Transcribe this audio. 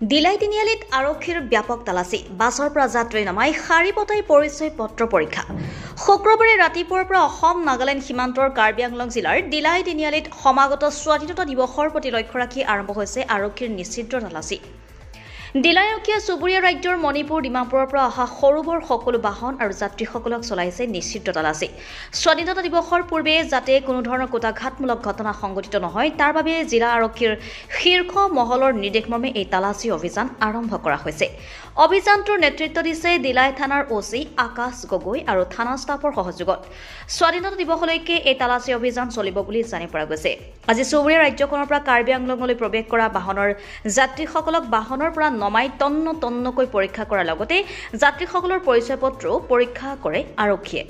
দিলাই তিনিআলিত আৰক্ষীৰ ব্যাপক তালাচী বাছৰ পৰা যাত্ৰী নামাই শাৰী পতাই পৰিচয় পত্ৰ পৰীক্ষা শুক্ৰবাৰে ৰাতিপুৱাৰ পৰা অসম নাগালেণ্ড সীমান্তৰ কাৰ্বি আংলং জিলাৰ দিলাই তিনিআলিত সমাগত স্বাধীনতা দিৱসৰ প্ৰতি লক্ষ্য ৰাখি আৰম্ভ হৈছে আৰক্ষীৰ নিশ্চিত তালাচী দিলাই আৰক্ষীয়ে চুবুৰীয়া ৰাজ্যৰ মণিপুৰ ডিমাপুৰৰ পৰা অহা সৰুবৰ সকলো বাহন আৰু যাত্ৰীসকলক চলাইছে নিশ্চিত তালাচী স্বাধীনতা দিৱসৰ পূৰ্বে যাতে কোনো ধৰণৰ কোটাঘাতমূলক ঘটনা সংঘটিত নহয় তাৰ বাবে জিলা আৰক্ষীৰ শীৰ্ষ মহলৰ নিৰ্দেশমৰ্মে এই তালাচী অভিযান আৰম্ভ কৰা হৈছে অভিযানটোৰ নেতৃত্ব দিছে দিলাই থানাৰ ওসি আকাশ গগৈ আৰু থানা ষ্টাফৰ সহযোগত স্বাধীনতা দিৱসলৈকে এই তালাচী অভিযান চলিব বুলি জানি পৰা গৈছে আজি চুবুৰীয়া ৰাজ্যখনৰ পৰা কাৰ্বি আংলঙলৈ প্ৰৱেশ কৰা বাহনৰ যাত্ৰীসকলক বাহনৰ পৰা নমাই তন্নকৈ পৰীক্ষা কৰাৰ লগতে যাত্ৰীসকলৰ পৰিচয় পত্ৰও পৰীক্ষা কৰে আৰক্ষীয়ে